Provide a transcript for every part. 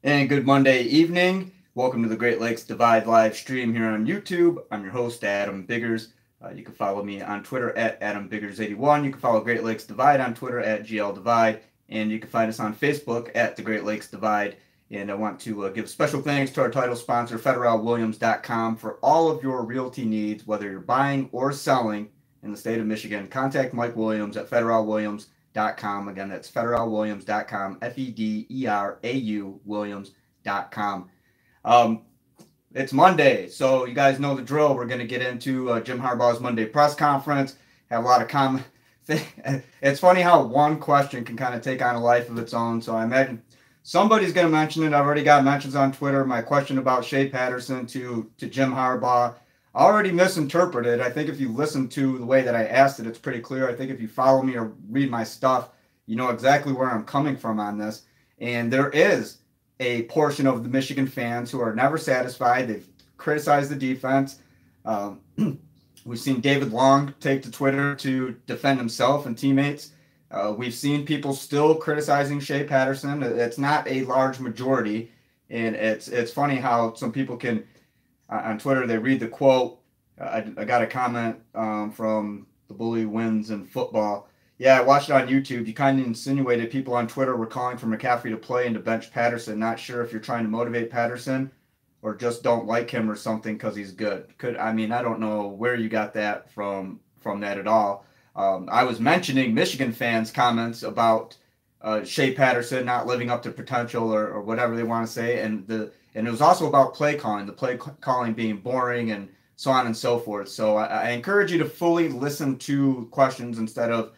And good Monday evening. Welcome to the Great Lakes Divide live stream here on YouTube. I'm your host, Adam Biggers. You can follow me on Twitter at AdamBiggers81. You can follow Great Lakes Divide on Twitter at GLDivide. And you can find us on Facebook at the Great Lakes Divide. And I want to give special thanks to our title sponsor, FederalWilliams.com, for all of your realty needs, whether you're buying or selling in the state of Michigan. Contact Mike Williams at FederalWilliams.com. Again, that's FederalWilliams.com, FEDERAU Williams.com. It's Monday, so you guys know the drill. We're going to get into Jim Harbaugh's Monday press conference. Have a lot of comments. It's funny how one question can kind of take on a life of its own. So I imagine somebody's going to mention it. I've already got mentions on Twitter. My question about Shea Patterson to Jim Harbaugh. I already misinterpreted. I think if you listen to the way that I asked it, it's pretty clear. I think if you follow me or read my stuff, you know exactly where I'm coming from on this. And there is a portion of the Michigan fans who are never satisfied. They've criticized the defense. We've seen David Long take to Twitter to defend himself and teammates. We've seen people still criticizing Shea Patterson. It's not a large majority. And it's funny how some people can, on Twitter, they read the quote. I got a comment from the bully wins in football. Yeah, I watched it on YouTube. You kind of insinuated people on Twitter were calling for McCaffrey to play and to bench Patterson. Not sure if you're trying to motivate Patterson or just don't like him or something because he's good. I don't know where you got that from that at all. I was mentioning Michigan fans' comments about Shea Patterson not living up to potential or whatever they want to say, and it was also about play calling, the play calling being boring and so on and so forth. So I encourage you to fully listen to questions instead of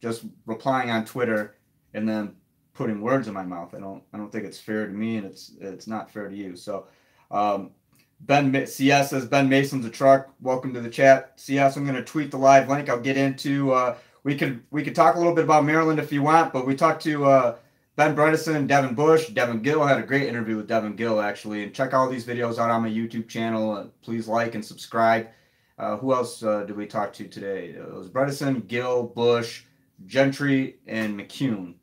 just replying on Twitter and then putting words in my mouth. I don't think it's fair to me, and it's not fair to you. So Ben CS says Ben Mason's a truck. Welcome to the chat, CS. I'm going to tweet the live link. I'll get into we could talk a little bit about Maryland if you want, but we talked to Ben Bredesen, Devin Bush, Devin Gill. I had a great interview with Devin Gill actually, and check all these videos out on my YouTube channel. Please like and subscribe. Who else did we talk to today? It was Bredesen, Gill, Bush, Gentry, and McCune.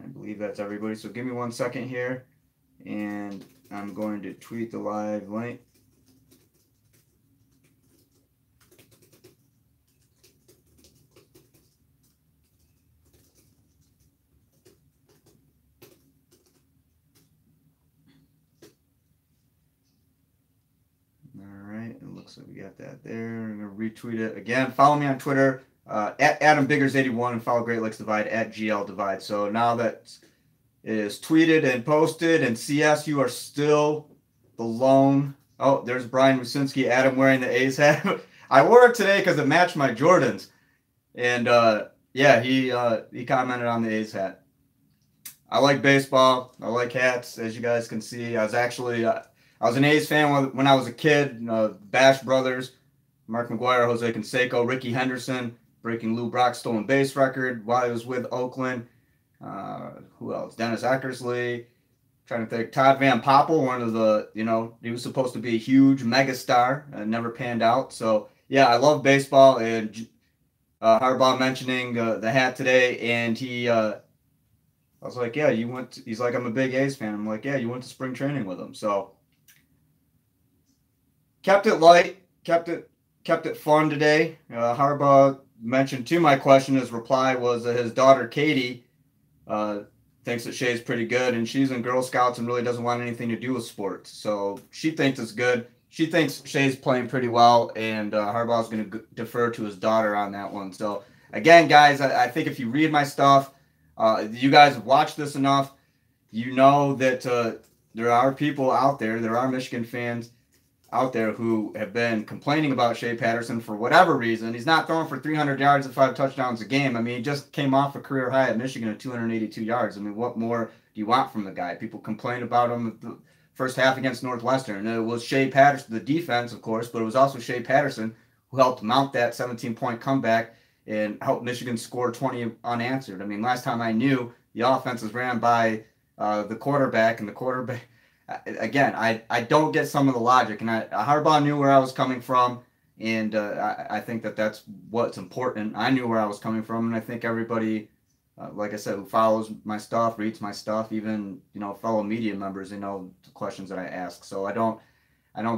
I believe that's everybody. So give me 1 second here, and I'm going to tweet the live link. All right, it looks like we got that there. I'm going to retweet it again. Follow me on Twitter. At AdamBiggers81 and follow Great Lakes Divide at GLDivide. So now that it is tweeted and posted, and CS, you are still the lone. Oh, there's Brian Musinski, Adam wearing the A's hat. I wore it today because it matched my Jordans. And yeah, he commented on the A's hat. I like baseball. I like hats, as you guys can see. I was an A's fan when I was a kid. Bash Brothers, Mark McGuire, Jose Canseco, Ricky Henderson, breaking Lou Brock's stolen base record while he was with Oakland. Who else? Dennis Eckersley. Trying to think. Todd Van Poppel, one of the, he was supposed to be a huge megastar and never panned out. So, yeah, I love baseball. And Harbaugh mentioning the hat today, and I was like, yeah, he's like, I'm a big A's fan. I'm like, yeah, you went to spring training with him. So, kept it light, kept it fun today. Harbaugh mentioned to my question, his reply was his daughter Katie thinks that Shea's pretty good, and she's in Girl Scouts and really doesn't want anything to do with sports. So she thinks it's good. She thinks Shea's playing pretty well, and Harbaugh's going to defer to his daughter on that one. So again, guys, I think if you read my stuff, you guys have watched this enough, you know that there are people out there, there are Michigan fans out there who have been complaining about Shea Patterson for whatever reason. He's not throwing for 300 yards and 5 touchdowns a game. I mean, he just came off a career high at Michigan at 282 yards. I mean, what more do you want from the guy? People complained about him the first half against Northwestern. And it was Shea Patterson, the defense, of course, but it was also Shea Patterson who helped mount that 17-point comeback and helped Michigan score 20 unanswered. I mean, last time I knew, the offense was ran by the quarterback, and the quarterback, again, I don't get some of the logic, and Harbaugh knew where I was coming from, and I think that's what's important. I knew where I was coming from, and I think everybody like I said, who follows my stuff, reads my stuff, even, fellow media members, they know the questions that I ask. So I don't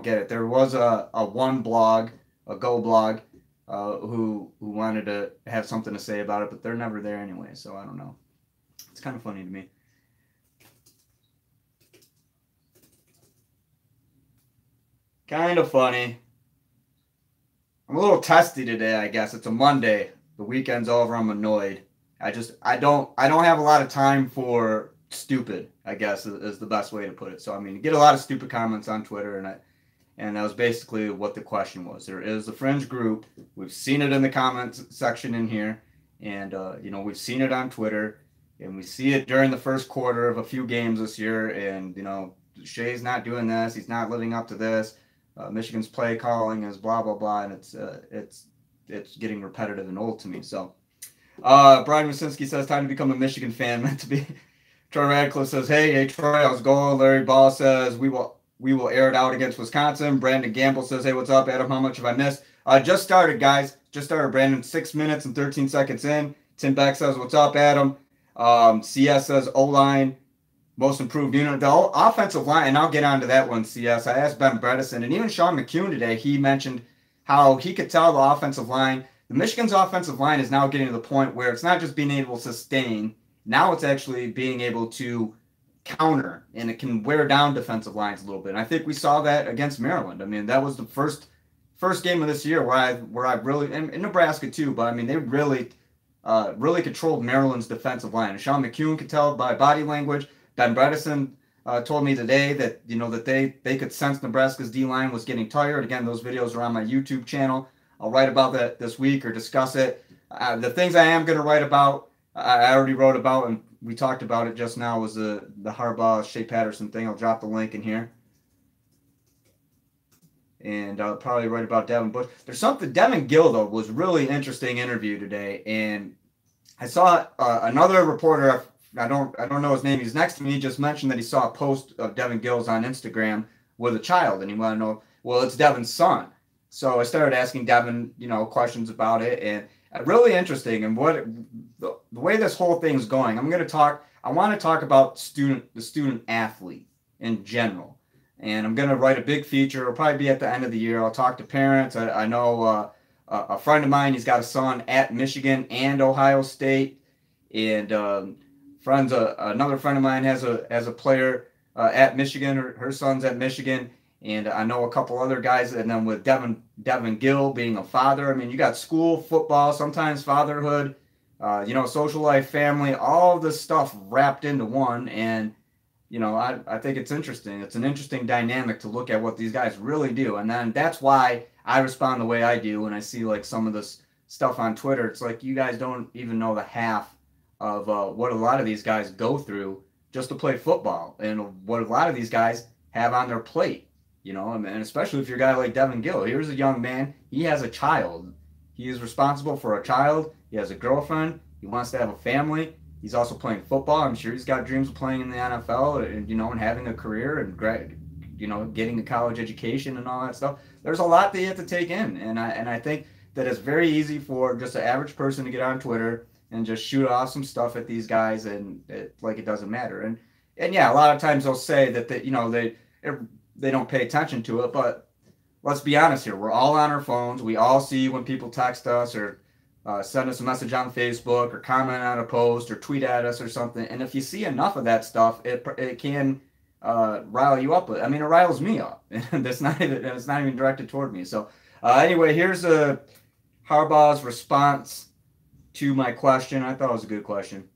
get it. There was a one blog, a Go blog, who wanted to have something to say about it, but they're never there anyway. So I don't know. It's kind of funny to me. Kind of funny. I'm a little testy today, I guess. It's a Monday. The weekend's over. I'm annoyed. I don't have a lot of time for stupid, I guess is the best way to put it. So I mean, you get a lot of stupid comments on Twitter, and that was basically what the question was. There is a fringe group. We've seen it in the comments section in here, and we've seen it on Twitter, and we see it during the first quarter of a few games this year. And Shea's not doing this. He's not living up to this. Michigan's play calling is blah blah blah, and it's getting repetitive and old to me. So, Brian Wasinski says time to become a Michigan fan. Meant to be. Troy Radcliffe says, hey Troy, how's it going? Larry Ball says we will air it out against Wisconsin. Brandon Gamble says, hey, what's up, Adam? How much have I missed? Just started, guys. Just started, Brandon. 6 minutes and 13 seconds in. Tim Beck says, what's up, Adam? CS says, O-line. Most improved unit. The offensive line, and I'll get onto that one, CS. I asked Ben Bredesen, and even Sean McCune today, he mentioned how he could tell the offensive line, the Michigan's offensive line is now getting to the point where it's not just being able to sustain, now it's actually being able to counter, and it can wear down defensive lines a little bit. And I think we saw that against Maryland. I mean, that was the first game of this year where I really, and Nebraska too, but I mean, they really controlled Maryland's defensive line. And Sean McCune could tell by body language. Ben Bredesen told me today that that they could sense Nebraska's D-line was getting tired. Again, those videos are on my YouTube channel. I'll write about that this week or discuss it. The things I am going to write about, I already wrote about, and we talked about it just now, was the Harbaugh Shea Patterson thing. I'll drop the link in here. And I'll probably write about Devin Bush. There's something, Devin Gill, though, was really interesting interview today. And I saw another reporter, I don't know his name. He's next to me. He just mentioned that he saw a post of Devin Gill's on Instagram with a child, and he wanted to know, well, it's Devin's son. So I started asking Devin, questions about it, and really interesting. And what the way this whole thing's going, I want to talk about the student athlete in general, and I'm going to write a big feature. It'll probably be at the end of the year. I'll talk to parents. I know a friend of mine. He's got a son at Michigan and Ohio State, and another friend of mine has a player at Michigan. Her son's at Michigan, and I know a couple other guys. And then with Devin Gill being a father, I mean, you got school, football, sometimes fatherhood, social life, family, all this stuff wrapped into one. And I think it's interesting. It's an interesting dynamic to look at what these guys really do. And then that's why I respond the way I do when I see like some of this stuff on Twitter. It's like you guys don't even know the half of what a lot of these guys go through just to play football, and what a lot of these guys have on their plate, and especially if you're a guy like Devin Gill. Here's a young man. He has a child. He is responsible for a child. He has a girlfriend. He wants to have a family. He's also playing football. I'm sure he's got dreams of playing in the NFL, and having a career and getting a college education and all that stuff. There's a lot that you have to take in, and I think that it's very easy for just an average person to get on Twitter and just shoot off some stuff at these guys, and it doesn't matter. And yeah, a lot of times they'll say that they don't pay attention to it, but let's be honest here. We're all on our phones. We all see when people text us or send us a message on Facebook or comment on a post or tweet at us or something. And if you see enough of that stuff, it can rile you up. I mean, it riles me up. And it's not even directed toward me. So anyway, here's Harbaugh's response to my question. I thought it was a good question.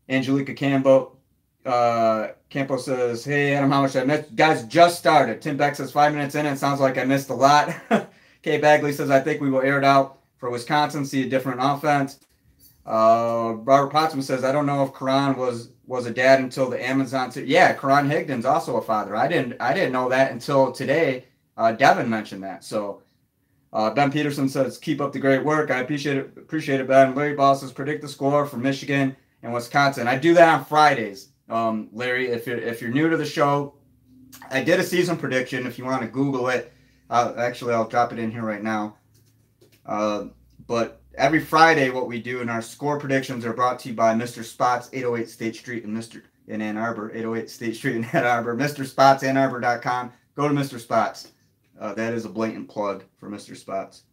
Angelica Campo says, hey, Adam, how much I missed? Guys, just started. Tim Beck says 5 minutes in. It sounds like I missed a lot. Kay Bagley says, I think we will air it out for Wisconsin, see a different offense. Robert Pottsman says, I don't know if Karan was a dad until the Amazon. Yeah, Karan Higdon's also a father. I didn't know that until today. Devin mentioned that. So Ben Peterson says, keep up the great work. I appreciate it, Ben. Larry Ball says, predict the score for Michigan and Wisconsin. I do that on Fridays. Larry, if you're new to the show, I did a season prediction. If you want to Google it, I'll drop it in here right now. But every Friday, what we do in our score predictions are brought to you by Mr. Spots, 808 State Street in Ann Arbor, 808 State Street in Ann Arbor, Mr. Spots, AnnArbor.com. Go to Mr. Spots. That is a blatant plug for Mr. Spots.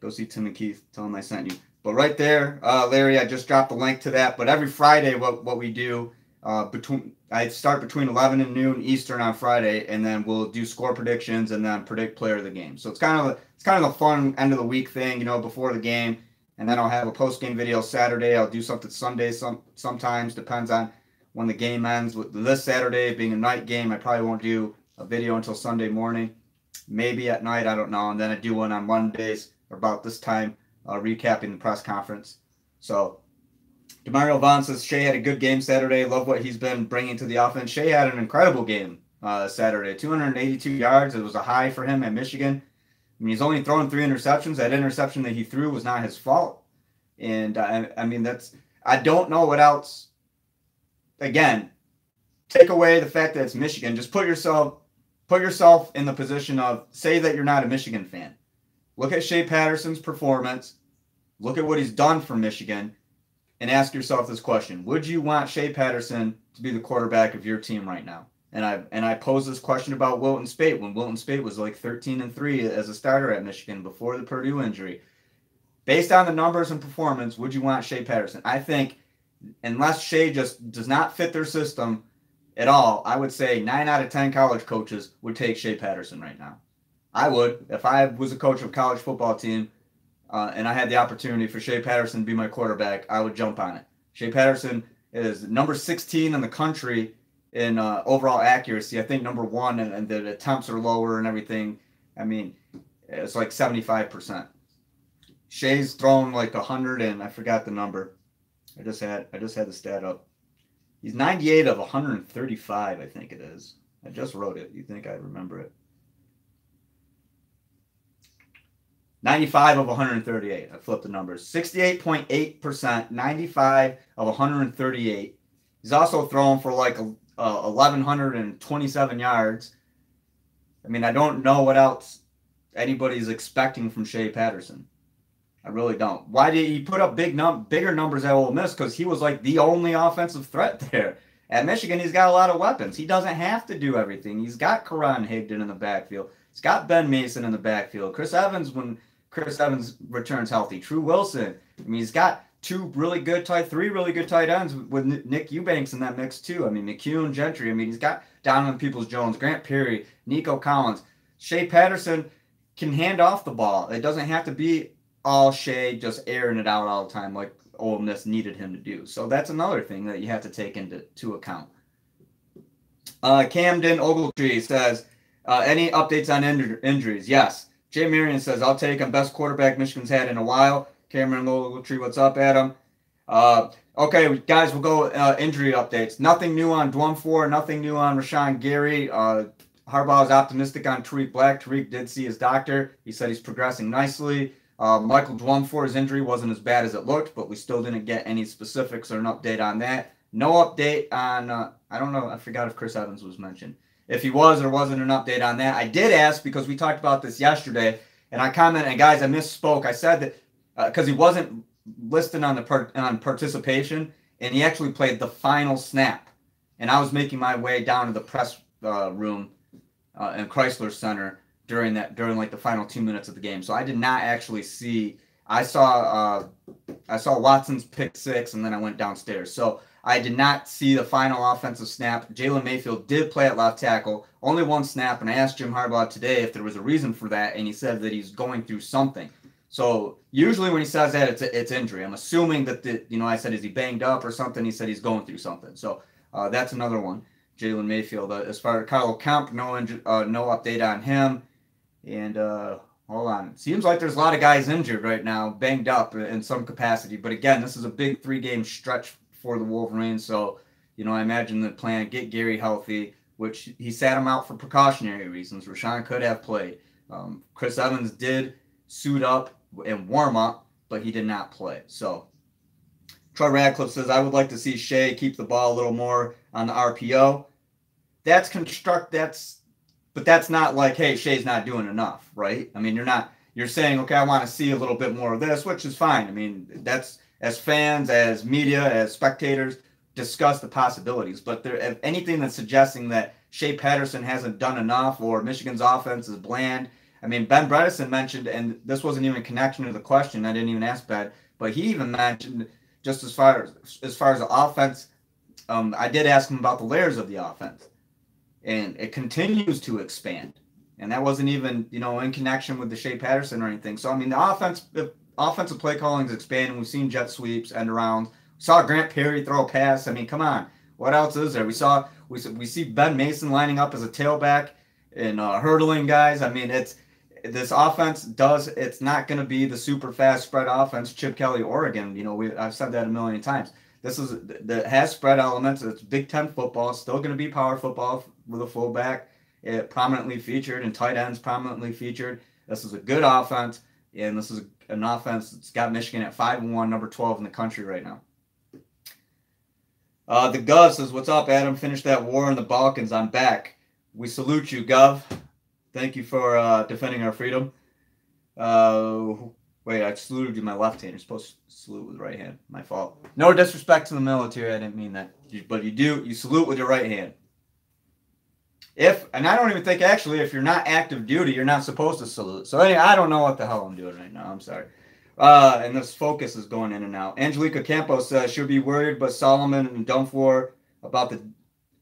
Go see Tim and Keith. Tell them I sent you. But right there, Larry, I just dropped the link to that. But every Friday, what we do, I start between 11 and noon Eastern on Friday, and then we'll do score predictions and then predict player of the game. So it's kind of a fun end of the week thing, before the game. And then I'll have a post game video Saturday. I'll do something Sunday. Sometimes depends on when the game ends. With this Saturday being a night game, I probably won't do a video until Sunday morning. Maybe at night, I don't know. And then I do one on Mondays about this time, recapping the press conference. So Demario Vaughn says Shea had a good game Saturday. Love what he's been bringing to the offense. Shea had an incredible game Saturday. 282 yards. It was a high for him at Michigan. I mean, he's only thrown 3 interceptions. That interception that he threw was not his fault. And I don't know what else. Again, take away the fact that it's Michigan. Just put yourself in the position of, say that you're not a Michigan fan. Look at Shea Patterson's performance. Look at what he's done for Michigan, and ask yourself this question: would you want Shea Patterson to be the quarterback of your team right now? And I posed this question about Wilton Speight when Wilton Speight was like 13-3 as a starter at Michigan before the Purdue injury. Based on the numbers and performance, would you want Shea Patterson? I think unless Shea just does not fit their system at all, I would say 9 out of 10 college coaches would take Shea Patterson right now. I would. If I was a coach of a college football team and I had the opportunity for Shea Patterson to be my quarterback, I would jump on it. Shea Patterson is number 16 in the country in overall accuracy. I think number 1, and the attempts are lower and everything. I mean, it's like 75%. Shea's thrown like 100, and I forgot the number. I just had the stat up. He's 98 of 135, I think it is. I just wrote it. You think I'd remember it? 95 of 138. I flipped the numbers. 68.8%, 95 of 138. He's also thrown for like 1,127 yards. I mean, I don't know what else anybody's expecting from Shea Patterson. I really don't. Why did he put up bigger numbers at Ole Miss? Because he was like the only offensive threat there. At Michigan, he's got a lot of weapons. He doesn't have to do everything. He's got Karan Higdon in the backfield. He's got Ben Mason in the backfield. Chris Evans when Chris Evans returns healthy. True Wilson. I mean, he's got three really good tight ends with Nick Eubanks in that mix too. I mean, McCune, Gentry. I mean, he's got Donovan Peoples-Jones, Grant Perry, Nico Collins. Shea Patterson can hand off the ball. It doesn't have to be all Shea just airing it out all the time like Ole Miss needed him to do. So that's another thing that you have to take into account. Camden Ogletree says, any updates on injuries? Yes. Jay Marion says, I'll take him. Best quarterback Michigan's had in a while. Cameron Ogletree, what's up, Adam? Okay, guys, we'll go injury updates. Nothing new on Dwumfor. Nothing new on Rashawn Gary. Harbaugh is optimistic on Tarik Black. Tarik did see his doctor. He said he's progressing nicely. Michael Dwumfor's injury wasn't as bad as it looked, but we still didn't get any specifics or an update on that. No update on, I don't know, I forgot if Chris Evans was mentioned. If he was, there wasn't an update on that. I did ask because we talked about this yesterday, and I commented, and guys, I misspoke. I said that because he wasn't listed on on participation, and he actually played the final snap. And I was making my way down to the press room in Chrysler Center during like the final 2 minutes of the game. So I did not actually see. I saw Watson's pick 6, and then I went downstairs. So I did not see the final offensive snap. Jalen Mayfield did play at left tackle, only one snap, and I asked Jim Harbaugh today if there was a reason for that, and he said that he's going through something. So usually when he says that, it's injury. I'm assuming that I said, is he banged up or something? He said he's going through something. So that's another one. Jalen Mayfield. As far as Kyle Kemp, no update on him. And hold on. It seems like there's a lot of guys injured right now, banged up in some capacity. But again, this is a big 3-game stretch for the Wolverines. So, I imagine the plan, get Gary healthy, which he sat him out for precautionary reasons. Rashawn could have played. Chris Evans did suit up and warm up, but he did not play. So Troy Radcliffe says, I would like to see Shea keep the ball a little more on the RPO. That's but that's not like, hey, Shea's not doing enough, right? I mean, you're saying, okay, I want to see a little bit more of this, which is fine. I mean, that's, as fans, as media, as spectators, discuss the possibilities. But if anything that's suggesting that Shea Patterson hasn't done enough or Michigan's offense is bland. I mean, Ben Bredesen mentioned, and this wasn't even a connection to the question. I didn't even ask Ben, but he even mentioned just as far as the offense. I did ask him about the layers of the offense, and it continues to expand. And that wasn't even, in connection with the Shea Patterson or anything. So, I mean, the offensive play calling is expanding. We've seen jet sweeps, end arounds. Saw Grant Perry throw a pass. I mean, come on. What else is there? We see Ben Mason lining up as a tailback and hurdling guys. I mean, this offense it's not going to be the super fast spread offense, Chip Kelly, Oregon. I've said that a million times. This that has spread elements. It's Big Ten football. It's still going to be power football with a fullback prominently featured and tight ends prominently featured. This is a good offense, and this is an offense that's got Michigan at 5-1, number 12 in the country right now. The Gov says, "What's up, Adam? Finished that war in the Balkans. I'm back. We salute you, Gov. Thank you for defending our freedom." Wait, I saluted you with my left hand. You're supposed to salute with the right hand. My fault. No disrespect to the military. I didn't mean that. But you salute with your right hand. And I don't even think, actually, if you're not active duty, you're not supposed to salute. So anyway, I don't know what the hell I'm doing right now. I'm sorry. And this focus is going in and out. Angelica Campos says, should we be worried with Solomon and Dumfour about the...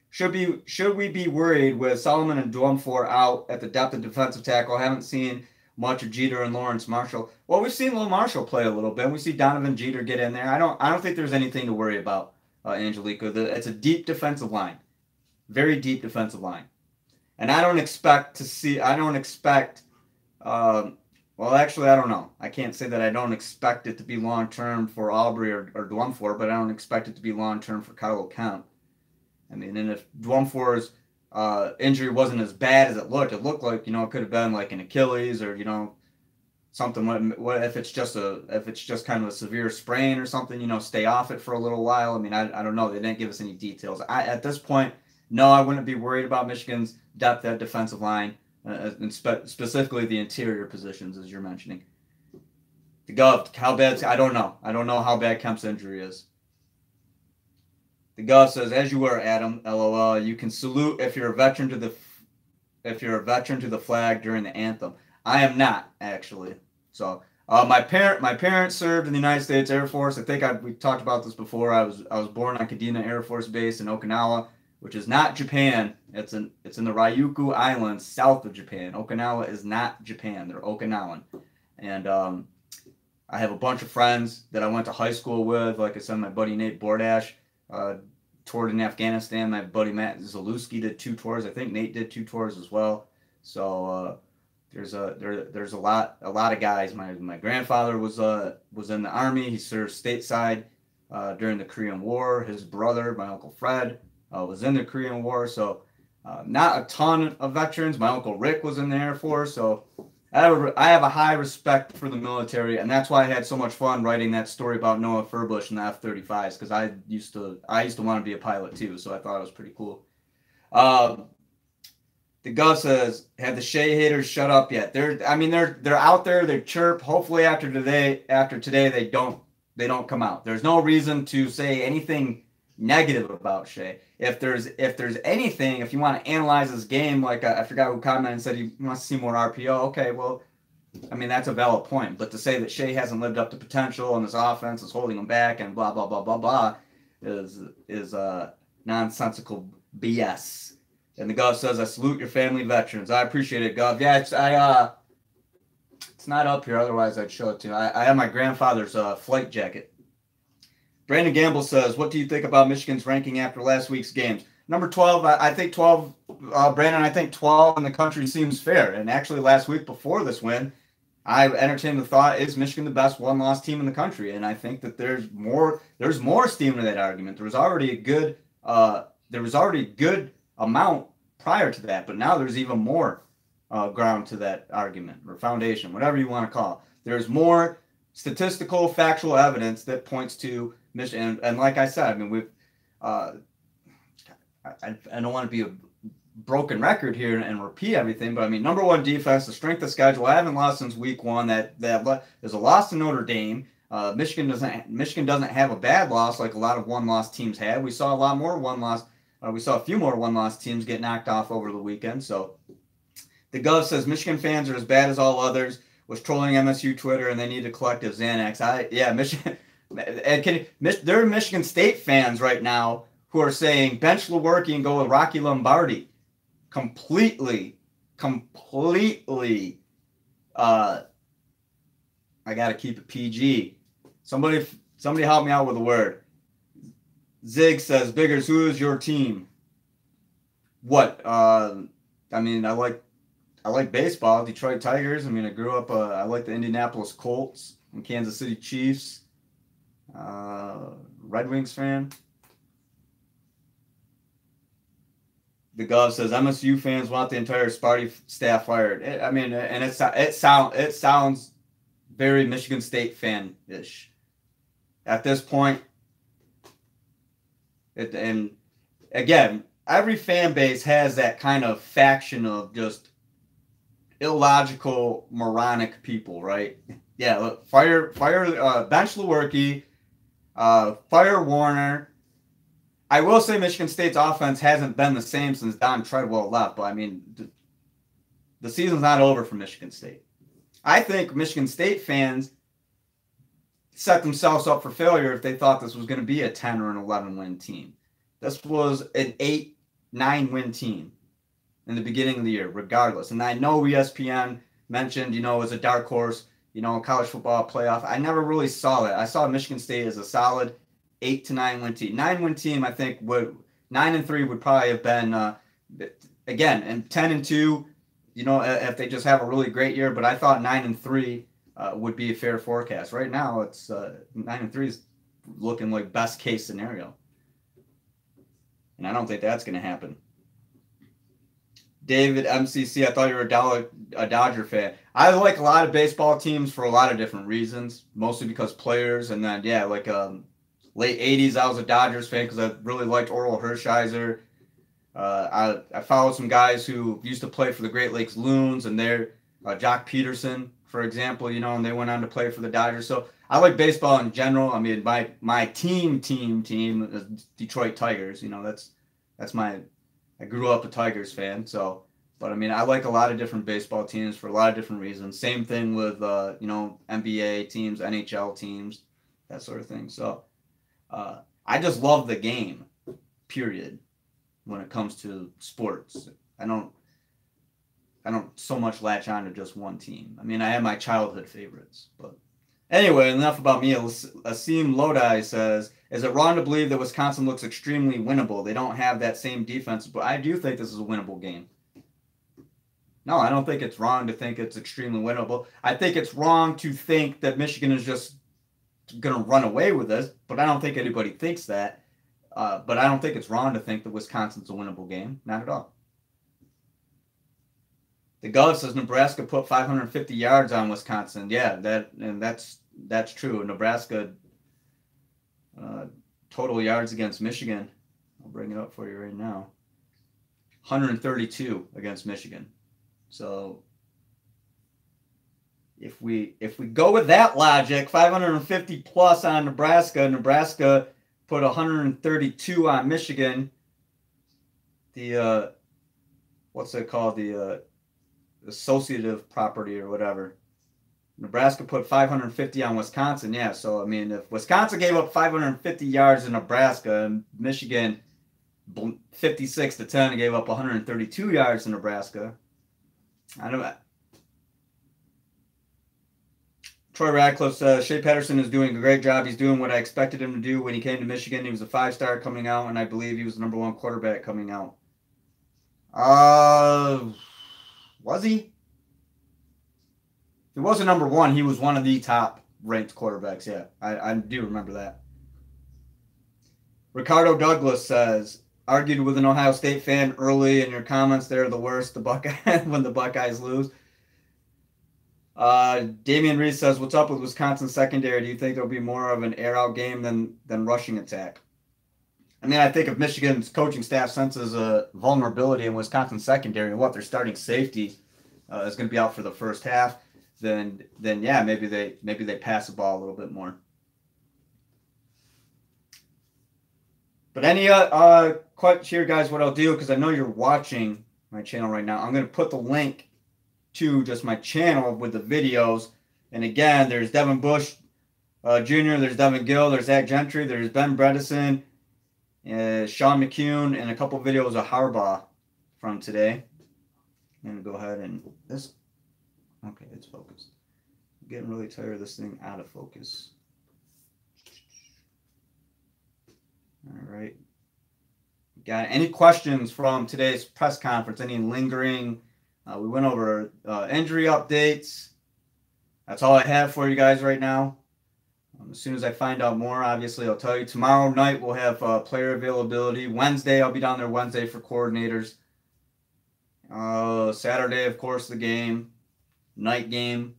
Should we be worried with Solomon and Dumfour out at the depth of defensive tackle? Haven't seen much of Jeter and Lawrence Marshall. Well, we've seen Will Marshall play a little bit. We see Donovan Jeter get in there. I don't think there's anything to worry about, Angelica. It's a deep defensive line. Very deep defensive line. And I don't expect, well, actually, I don't know. I can't say that I don't expect it to be long-term for Aubrey or Dumfour, but I don't expect it to be long-term for Kylo Kemp. I mean, and if Dumfour's injury wasn't as bad as it looked like, it could have been like an Achilles or, something. What if it's just kind of a severe sprain or something, stay off it for a little while. I mean, I don't know. They didn't give us any details. At this point, no, I wouldn't be worried about Michigan's depth at defensive line, and specifically the interior positions, as you're mentioning. The Gov, how bad? I don't know. I don't know how bad Kemp's injury is. The Gov says, as you were, Adam, LOL, you can salute if you're a veteran to the flag during the anthem. I am not, actually. So my parents served in the United States Air Force. I think we talked about this before. I was born on Kadena Air Force Base in Okinawa, which is not Japan. It's in the Ryukyu Islands, south of Japan. Okinawa is not Japan. They're Okinawan. And I have a bunch of friends that I went to high school with. Like I said, my buddy Nate Bordash toured in Afghanistan. My buddy Matt Zalewski did 2 tours. I think Nate did 2 tours as well. So there's a lot of guys. My grandfather was in the Army. He served stateside during the Korean War. His brother, my Uncle Fred, was in the Korean War. So not a ton of veterans. My Uncle Rick was in the Air Force. So I have a high respect for the military, and that's why I had so much fun writing that story about Noah Furbush and the F-35s, because I used to want to be a pilot too, so I thought it was pretty cool. The Gus says, have the Shea haters shut up yet? They're out there, they chirp. Hopefully after today they don't come out. There's no reason to say anything negative about Shea. If there's anything, if you want to analyze this game, like I forgot who commented and said he wants to see more RPO. Okay, well, I mean, that's a valid point. But to say that Shea hasn't lived up to potential and this offense is holding him back and blah blah blah blah blah is nonsensical BS. And the Gov says, I salute your family veterans. I appreciate it, Gov. Yeah, it's not up here. Otherwise, I'd show it to you. I have my grandfather's flight jacket. Brandon Gamble says, what do you think about Michigan's ranking after last week's games? Number 12, I think 12, Brandon, I think 12 in the country seems fair. And actually last week before this win, I entertained the thought, is Michigan the best one-loss team in the country? And I think that there's more steam to that argument. There was already a good amount prior to that, but now there's even more ground to that argument or foundation, whatever you want to call it. There's more statistical, factual evidence that points to Michigan. And like I said, I mean, I don't want to be broken record here and repeat everything, but I mean, number one defense, the strength of schedule. I haven't lost since week one. There's a loss to Notre Dame. Michigan doesn't have a bad loss like a lot of one-loss teams have. We saw a lot more one-loss. We saw a few more one-loss teams get knocked off over the weekend. So the Gov says Michigan fans are as bad as all others. Was trolling MSU Twitter and they need a collective Xanax. Michigan. And there are Michigan State fans right now who are saying bench Lewerke and go with Rocky Lombardi. Completely. I got to keep it PG. Somebody help me out with a word. Zig says, Biggers, who is your team? What? I mean, I like baseball. Detroit Tigers. I mean, I grew up. I like the Indianapolis Colts and Kansas City Chiefs. Red Wings fan. The Gov says MSU fans want the entire Sparty staff fired. It sounds very Michigan State fan-ish. At this point, and again, every fan base has that kind of faction of just illogical, moronic people, right? Yeah, look, fire, bench Lewerke, fire Warner. I will say Michigan State's offense hasn't been the same since Don Treadwell left, but I mean, the season's not over for Michigan State. I think Michigan State fans set themselves up for failure if they thought this was going to be a 10 or an 11 win team. This was an 8-9 win team in the beginning of the year, regardless. And I know ESPN mentioned, it was a dark horse, college football playoff. I never really saw that. I saw Michigan State as a solid 8 to 9 win team. 9-win team, I think 9-3 would probably have been again, and 10-2. If they just have a really great year. But I thought 9-3 would be a fair forecast. Right now, it's 9-3 is looking like best case scenario, and I don't think that's going to happen. David MCC, I thought you were a Dodger fan. I like a lot of baseball teams for a lot of different reasons, mostly because players, and then late 80s, I was a Dodgers fan because I really liked Orel Hershiser. I followed some guys who used to play for the Great Lakes Loons, and they're Jock Peterson, for example, and they went on to play for the Dodgers. So I like baseball in general. I mean, my team is Detroit Tigers. I grew up a Tigers fan. So, but I mean, I like a lot of different baseball teams for a lot of different reasons. Same thing with NBA teams, NHL teams, that sort of thing. So. I just love the game, period, when it comes to sports. I don't so much latch on to just one team. I mean, I have my childhood favorites. But anyway, enough about me. Asim Lodi says, is it wrong to believe that Wisconsin looks extremely winnable? They don't have that same defense, but I do think this is a winnable game. No, I don't think it's wrong to think it's extremely winnable. I think it's wrong to think that Michigan is just going to run away with this, but I don't think anybody thinks that. But I don't think it's wrong to think that Wisconsin's a winnable game. Not at all. The Gov says Nebraska put 550 yards on Wisconsin. Yeah, that's true. Nebraska total yards against Michigan. I'll bring it up for you right now. 132 against Michigan. So if we go with that logic, 550 plus on Nebraska put 132 on Michigan. The what's it called? The associative property or whatever. Nebraska put 550 on Wisconsin. Yeah, so I mean, if Wisconsin gave up 550 yards in Nebraska, and Michigan 56-10 gave up 132 yards in Nebraska. I don't know. Troy Radcliffe says, Shea Patterson is doing a great job. He's doing what I expected him to do when he came to Michigan. He was a 5-star coming out, and I believe he was the number 1 quarterback coming out. Was he? If he wasn't number 1, he was one of the top-ranked quarterbacks, yeah. I do remember that. Ricardo Douglas says, argued with an Ohio State fan early in your comments. They're the worst, when the Buckeyes lose. Damian Reese says, what's up with Wisconsin secondary? Do you think there'll be more of an air-out game than rushing attack? I mean, I think if Michigan's coaching staff senses a vulnerability in Wisconsin secondary and what their starting safety is going to be out for the first half, then yeah, maybe they pass the ball a little bit more. But any questions here, guys? What I'll do, because I know you're watching my channel right now, I'm going to put the link to just my channel with the videos. And again, there's Devin Bush Jr., there's Devin Gill, there's Zach Gentry, there's Ben Bredesen, Sean McCune, and a couple videos of Harbaugh from today. I'm going to go ahead and this. Okay, it's focused. I'm getting really tired of this thing out of focus. All right. Got any questions from today's press conference? Any lingering? We went over injury updates. That's all I have for you guys right now. As soon as I find out more, obviously, I'll tell you. Tomorrow night, we'll have player availability. Wednesday, I'll be down there Wednesday for coordinators. Saturday, of course, the game. Night game.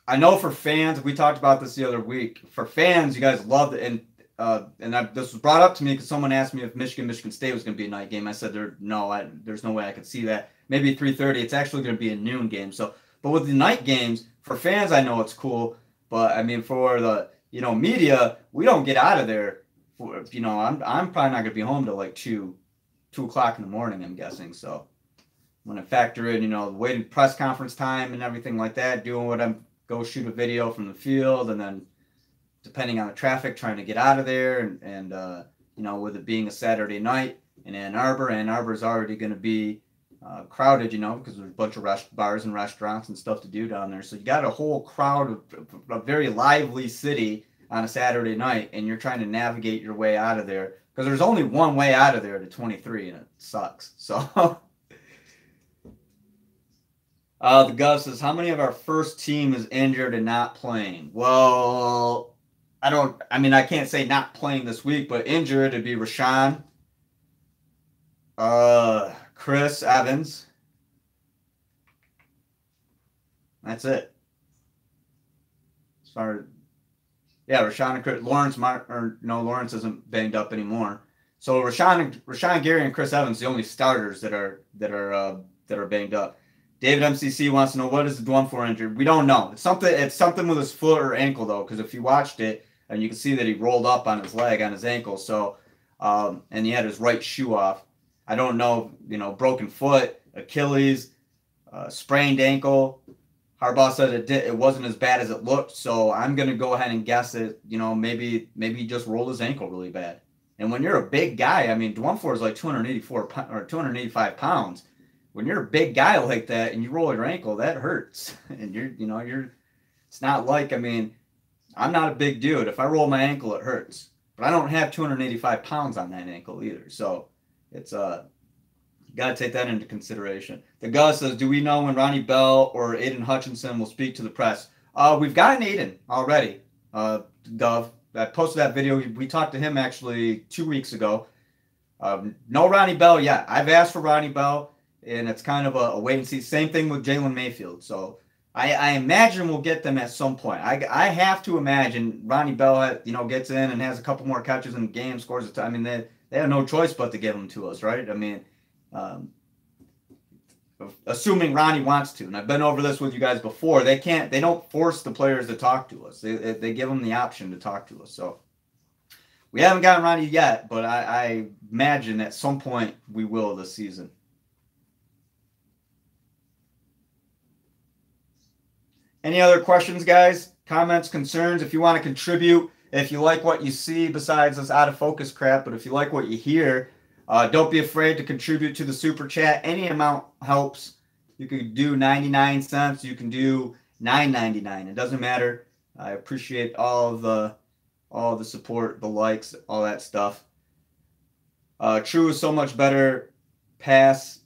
I know for fans, we talked about this the other week. For fans, you guys love it. This was brought up to me because someone asked me if Michigan State was going to be a night game. I said, there's no way I could see that. Maybe 3:30. It's actually going to be a noon game. So, but with the night games, for fans, I know it's cool. But I mean, for the media, we don't get out of there. I'm probably not going to be home till like 2 o'clock in the morning, I'm guessing. So when I factor in, waiting press conference time and everything like that, doing what I'm go shoot a video from the field, and then depending on the traffic, trying to get out of there, and with it being a Saturday night in Ann Arbor is already going to be crowded, because there's a bunch of bars and restaurants and stuff to do down there. So you got a whole crowd of a very lively city on a Saturday night, and you're trying to navigate your way out of there because there's only one way out of there to 23, and it sucks. So the Gus says, how many of our first team is injured and not playing? Well, I can't say not playing this week, but injured, it'd be Rashawn, Chris Evans. That's it. As far as, Rashawn and Chris, Lawrence isn't banged up anymore. So Rashawn Gary and Chris Evans, the only starters that are banged up. David MCC wants to know, what is the Dwumfor injured? We don't know. It's something with his foot or ankle though, because if you watched it, and you can see that he rolled up on his leg, on his ankle. So, and he had his right shoe off. I don't know, broken foot, Achilles, sprained ankle. Harbaugh said it wasn't as bad as it looked. So I'm going to go ahead and guess that, maybe he just rolled his ankle really bad. And when you're a big guy, I mean, Dwumfor is like 285 pounds. When you're a big guy like that and you roll your ankle, that hurts. And it's not like, I'm not a big dude. If I roll my ankle, it hurts. But I don't have 285 pounds on that ankle either. So it's you got to take that into consideration. The Gus says, do we know when Ronnie Bell or Aiden Hutchinson will speak to the press? We've got an Aiden already, Dove. I posted that video. We talked to him actually 2 weeks ago. No Ronnie Bell yet. I've asked for Ronnie Bell, and it's kind of a wait and see. Same thing with Jalen Mayfield. So I imagine we'll get them at some point. I have to imagine Ronnie Bell, gets in and has a couple more catches in the game, scores a time. They have no choice but to give them to us, right? Assuming Ronnie wants to. And I've been over this with you guys before. They don't force the players to talk to us. They give them the option to talk to us. So we haven't gotten Ronnie yet, but I imagine at some point we will this season. Any other questions, guys? Comments, concerns? If you want to contribute, if you like what you see besides this out of focus crap, but if you like what you hear, don't be afraid to contribute to the super chat. Any amount helps. You can do 99 cents. You can do $9.99. It doesn't matter. I appreciate all the support, the likes, all that stuff. True is so much better pass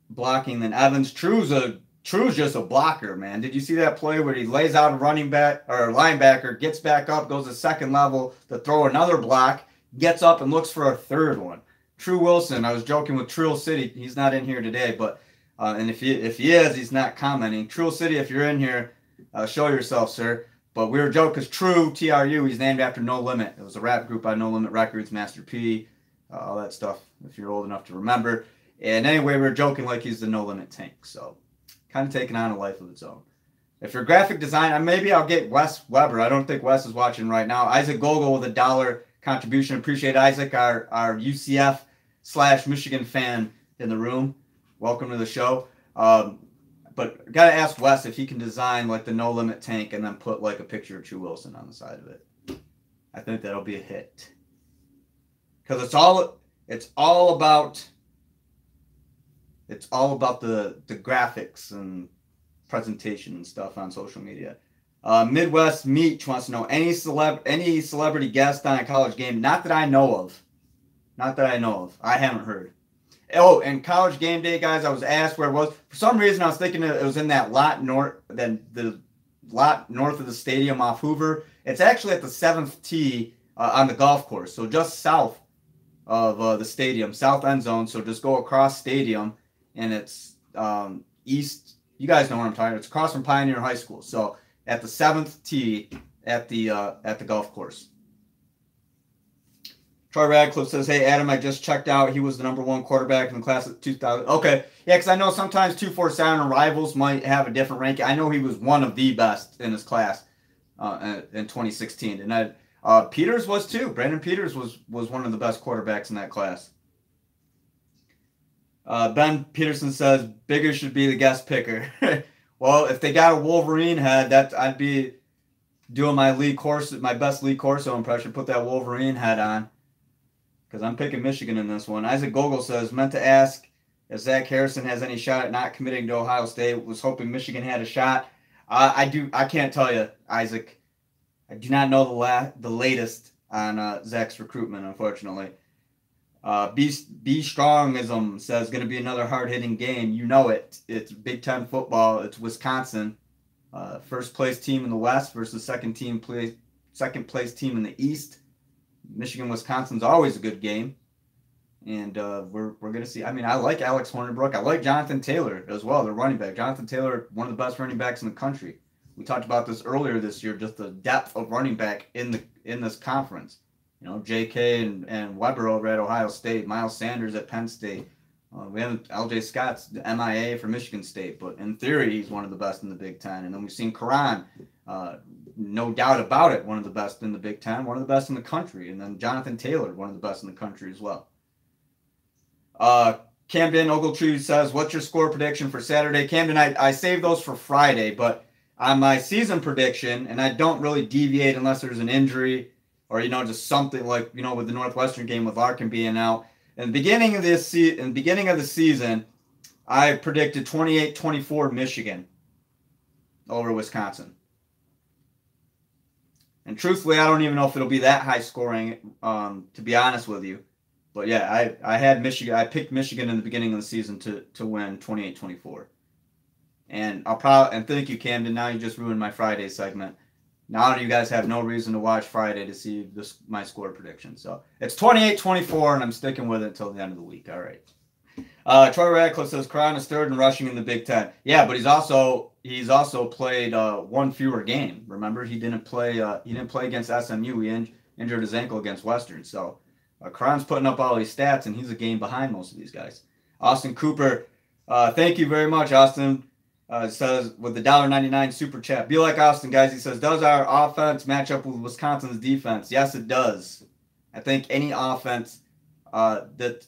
blocking than Evans. True's just a blocker, man. Did you see that play where he lays out a running back or a linebacker, gets back up, goes to second level to throw another block, gets up and looks for a third one? True Wilson, I was joking with Trill City. He's not in here today, but and if he is, he's not commenting. Trill City, if you're in here, show yourself, sir. But we were joking because True, TRU, he's named after No Limit. It was a rap group by No Limit Records, Master P. all that stuff, if you're old enough to remember. And anyway, we were joking like he's the No Limit Tank. So kind of taking on a life of its own. If you're graphic design, maybe I'll get Wes Weber. I don't think Wes is watching right now. Isaac Gogol with $1 contribution. Appreciate Isaac, our UCF/Michigan fan in the room. Welcome to the show. But got to ask Wes if he can design like the No Limit Tank and then put like a picture of True Wilson on the side of it. I think that'll be a hit. Because it's all about the graphics and presentation and stuff on social media. Midwest Meach wants to know any celebrity guest on a college game. Not that I know of. I haven't heard. Oh, and College Game Day, guys, I was asked where it was. For some reason, I was thinking it was in that lot north, the lot north of the stadium off Hoover. It's actually at the 7th tee on the golf course, so just south of the stadium, south end zone. So just go across stadium, and it's east. You guys know what I'm talking about. It's across from Pioneer High School. So at the 7th tee at the golf course. Troy Radcliffe says, hey, Adam, I just checked out. He was the #1 quarterback in the class of 2000. Okay. Yeah, because I know sometimes 247 and rivals might have a different ranking. I know he was one of the best in his class in 2016. And Peters was too. Brandon Peters was one of the best quarterbacks in that class. Ben Peterson says, Biggers should be the guest picker. Well, if they got a Wolverine head, I'd be doing my best Lee Corso impression, put that Wolverine head on. Because I'm picking Michigan in this one. Isaac Gogol says, meant to ask if Zach Harrison has any shot at not committing to Ohio State. Was hoping Michigan had a shot. I can't tell you, Isaac. I do not know the latest on Zach's recruitment, unfortunately. B Strongism says, going to be another hard-hitting game. You know it. It's Big Ten football. It's Wisconsin. First place team in the West versus second place team in the East. Michigan-Wisconsin's always a good game. And we're going to see. I mean, I like Alex Hornibrook. I like Jonathan Taylor as well, the running back. Jonathan Taylor, one of the best running backs in the country. We talked about this earlier this year, just the depth of running back in this conference. You know, J.K. and Weber over at Ohio State, Miles Sanders at Penn State. We have L.J. Scott's MIA for Michigan State, but in theory, he's one of the best in the Big Ten. And then we've seen Karan, no doubt about it, one of the best in the Big Ten, one of the best in the country. And then Jonathan Taylor, one of the best in the country as well. Camden Ogletree says, what's your score prediction for Saturday? Camden, I saved those for Friday, but on my season prediction, and I don't really deviate unless there's an injury or, just something like, with the Northwestern game with Larkin being out. In the beginning of the season, I predicted 28-24 Michigan over Wisconsin. And truthfully, I don't even know if it'll be that high scoring, to be honest with you. But yeah, I had Michigan. I picked Michigan in the beginning of the season to win 28-24. And and thank you, Camden. Now you just ruined my Friday segment. Now you guys have no reason to watch Friday to see my score prediction. So it's 28-24, and I'm sticking with it until the end of the week. All right. Troy Radcliffe says Karan is third in rushing in the Big Ten. Yeah, but he's also played one fewer game. Remember, he didn't play against SMU. He injured his ankle against Western. So Karan's putting up all these stats, and he's a game behind most of these guys. Austin Cooper, thank you very much, Austin. Says with the $1.99 super chat. Be like Austin, guys. He says, does our offense match up with Wisconsin's defense? Yes, it does. I think any offense that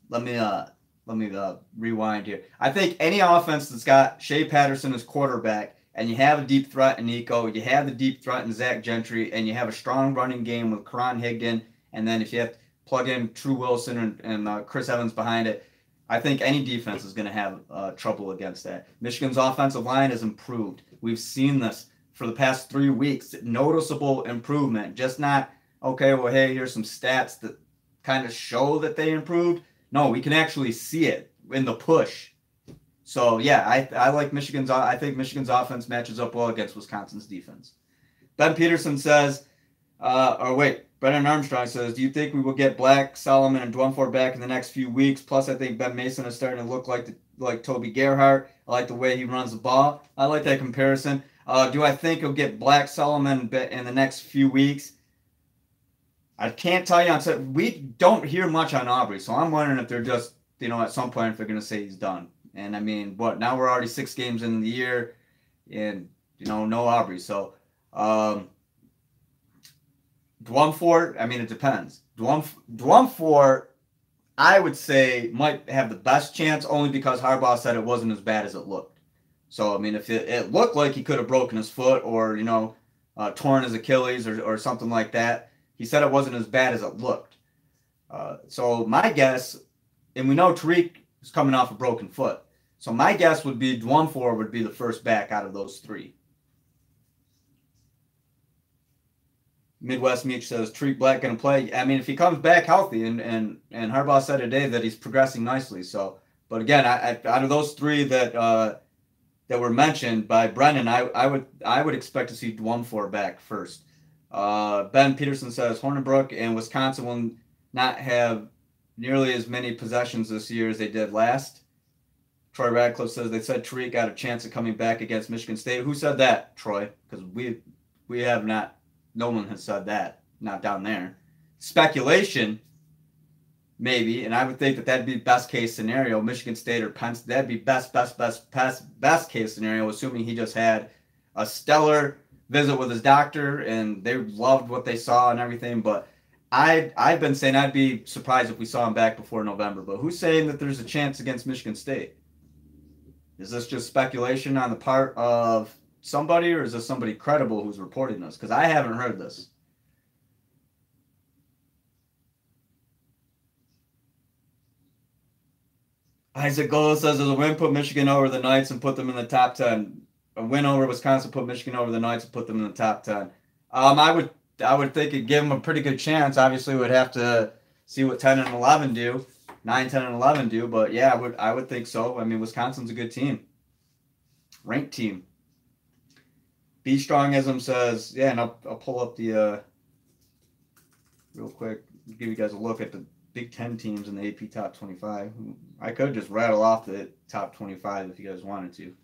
let me rewind here. I think any offense that's got Shea Patterson as quarterback, and you have a deep threat in Nico, you have the deep threat in Zach Gentry, and you have a strong running game with Karan Higdon, and then if you have to plug in True Wilson and Chris Evans behind it, I think any defense is going to have trouble against that. Michigan's offensive line has improved. We've seen this for the past 3 weeks. Noticeable improvement. Just not, okay, well, hey, here's some stats that kind of show that they improved. No, we can actually see it in the push. So, yeah, I like Michigan's. I think Michigan's offense matches up well against Wisconsin's defense. Ben Peterson says, Brennan Armstrong says, do you think we will get Black, Solomon, and Dwumfor back in the next few weeks? Plus, I think Ben Mason is starting to look like Toby Gerhart. I like the way he runs the ball. I like that comparison. Do I think he'll get Black, Solomon in the next few weeks? I can't tell you. We don't hear much on Aubrey, so I'm wondering if they're just, at some point if they're going to say he's done. And I mean, now we're already 6 games in the year, and no Aubrey. So, Dwumfor, I mean, it depends. Dwumfor, I would say might have the best chance only because Harbaugh said it wasn't as bad as it looked. So, I mean, if it looked like he could have broken his foot or, torn his Achilles or something like that, he said it wasn't as bad as it looked. So my guess, and we know Tarik is coming off a broken foot. So my guess would be Dwumfor would be the first back out of those 3. Midwest Meech says Tarik Black going to play. I mean, if he comes back healthy, and Harbaugh said today that he's progressing nicely. So, but again, out of those 3 that were mentioned by Brennan, I would expect to see Dwumfor back first. Ben Peterson says Hornibrook and Wisconsin will not have nearly as many possessions this year as they did last. Troy Radcliffe says they said Tarik got a chance of coming back against Michigan State. Who said that, Troy? Because we have not. No one has said that. Not down there. Speculation, maybe, and I would think that'd be best case scenario. Michigan State or Penn State, that'd be best case scenario, assuming he just had a stellar visit with his doctor and they loved what they saw and everything. But I've been saying I'd be surprised if we saw him back before November. But who's saying that there's a chance against Michigan State? Is this just speculation on the part of somebody, or is this somebody credible who's reporting this? Because I haven't heard this. Isaac Gola says there's a win put Michigan over the Knights and put them in the top 10. A win over Wisconsin put Michigan over the Knights and put them in the top 10. I would think it'd give them a pretty good chance. Obviously, we'd have to see what 10 and 11 do, 9, 10, and 11 do. But yeah, I would think so. I mean, Wisconsin's a good team, ranked team. B Strongism says, yeah, and I'll pull up the real quick, give you guys a look at the Big Ten teams in the AP Top 25. I could just rattle off the top 25 if you guys wanted to.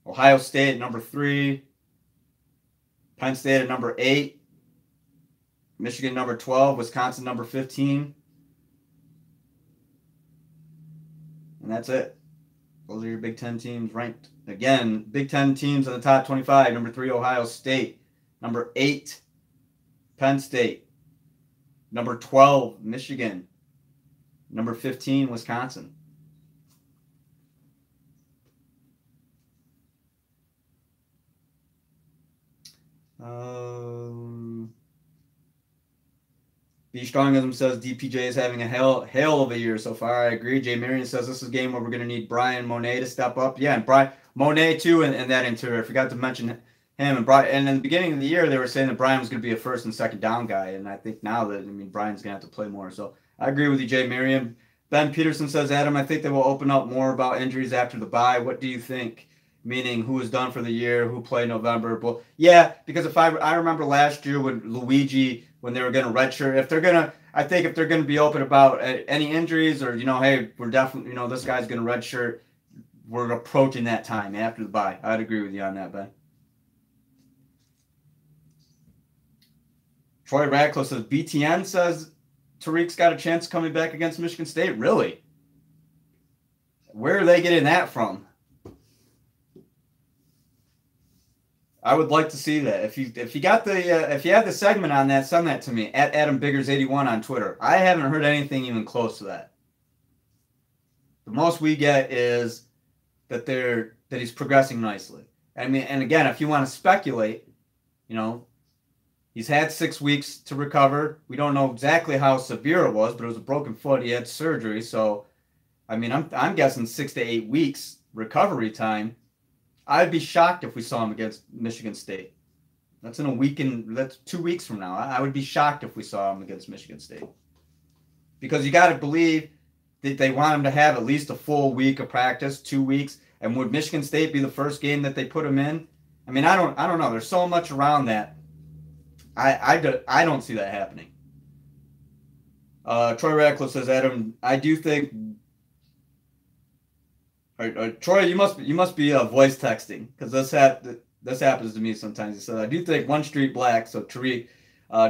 Ohio State at number 3. Penn State at number 8. Michigan number 12. Wisconsin number 15. And that's it. Those are your Big Ten teams ranked. Again, Big Ten teams in the top 25. Number 3, Ohio State. Number 8, Penn State. Number 12, Michigan. Number 15, Wisconsin. B Strongism says DPJ is having a hell of a year so far. I agree. Jay Marion says this is a game where we're going to need Brian Monet to step up. Yeah, and Brian Monet too in that interior. I forgot to mention him. And Brian. And in the beginning of the year, they were saying that Brian was going to be a first and second down guy. And I think now that, Brian's going to have to play more. So I agree with you, Jay Marion. Ben Peterson says, Adam, I think they will open up more about injuries after the bye. What do you think? Meaning who is done for the year, who played November. But yeah, because if I remember last year when Luigi, when they were going to redshirt, I think if they're going to be open about any injuries or, hey, we're definitely, this guy's going to redshirt, we're approaching that time after the bye. I'd agree with you on that, Ben. Troy Radcliffe says, BTN says Tarik's got a chance of coming back against Michigan State. Really? Where are they getting that from? I would like to see that. If you got the if you have the segment on that, send that to me at AdamBiggers81 on Twitter. I haven't heard anything even close to that. The most we get is that he's progressing nicely. And again, if you want to speculate, he's had 6 weeks to recover. We don't know exactly how severe it was, but it was a broken foot. He had surgery, so I'm guessing 6 to 8 weeks recovery time. I'd be shocked if we saw him against Michigan State. That's in a week, that's 2 weeks from now. I would be shocked if we saw him against Michigan State. Because you got to believe that they want him to have at least a full week of practice, 2 weeks. And would Michigan State be the first game that they put him in? I don't know. There's so much around that. I don't see that happening. Troy Radcliffe says, Adam, I do think. Troy, you must be voice texting because this happens to me sometimes. He said, I do think one street black, so Tarik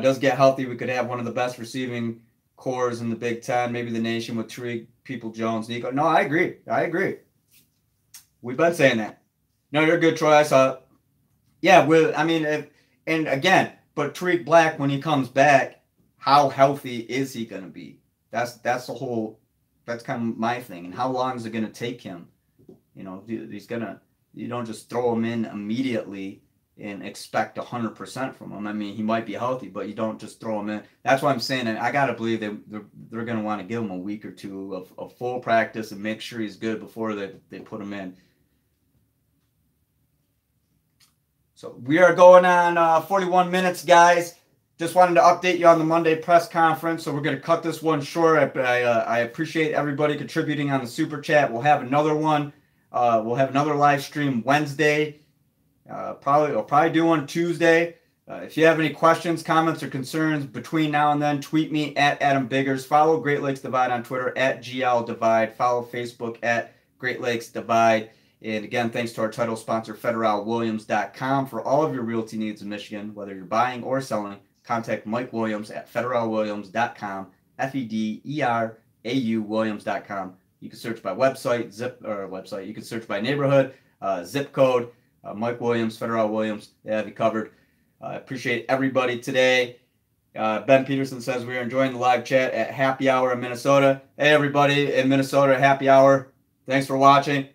does get healthy, we could have one of the best receiving cores in the Big Ten, maybe the nation, with Tarik, People-Jones, Nico. No, I agree. We've been saying that. No, you're good, Troy. I saw it. Yeah, and again, but Tarik Black, when he comes back, how healthy is he going to be? That's kind of my thing. And how long is it going to take him? You know, you don't just throw him in immediately and expect 100% from him. I mean, he might be healthy, but you don't just throw him in. That's why I'm saying, and I got to believe they're going to want to give him a week or two of full practice and make sure he's good before they put him in. So we are going on 41 minutes, guys. Just wanted to update you on the Monday press conference. So we're going to cut this one short. I appreciate everybody contributing on the Super Chat. We'll have another one. We'll have another live stream Wednesday. I'll probably do one Tuesday. If you have any questions, comments, or concerns between now and then, tweet me at Adam Biggers. Follow Great Lakes Divide on Twitter at GL Divide. Follow Facebook at Great Lakes Divide. And again, thanks to our title sponsor, FederalWilliams.com. For all of your realty needs in Michigan, whether you're buying or selling, contact Mike Williams at FederalWilliams.com, FEDERAU Williams.com. You can search by website. You can search by neighborhood, zip code. Mike Williams, Federal Williams, they have you covered. I appreciate everybody today. Ben Peterson says we are enjoying the live chat at Happy Hour in Minnesota. Hey, everybody in Minnesota, Happy Hour. Thanks for watching.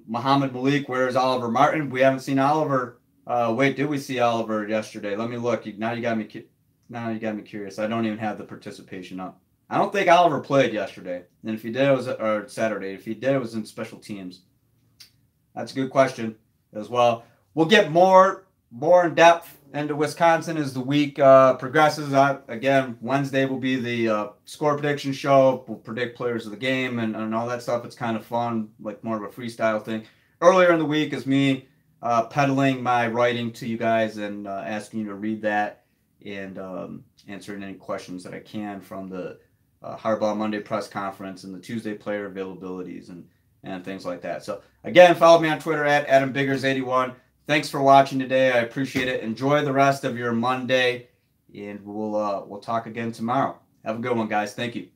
Muhammad Malik, where's Oliver Martin? We haven't seen Oliver. Wait, did we see Oliver yesterday? Let me look. Now you got me curious. I don't even have the participation up. I don't think Oliver played yesterday. And if he did, it was Saturday. If he did, it was in special teams. That's a good question as well. We'll get more in depth into Wisconsin as the week progresses. Again, Wednesday will be the score prediction show. We'll predict players of the game and all that stuff. It's kind of fun, like more of a freestyle thing. Earlier in the week is me peddling my writing to you guys and asking you to read that and answering any questions that I can from the Harbaugh Monday press conference and the Tuesday player availabilities and things like that. So again, follow me on Twitter at AdamBiggers81. Thanks for watching today. I appreciate it. Enjoy the rest of your Monday, and we'll talk again tomorrow. Have a good one, guys. Thank you.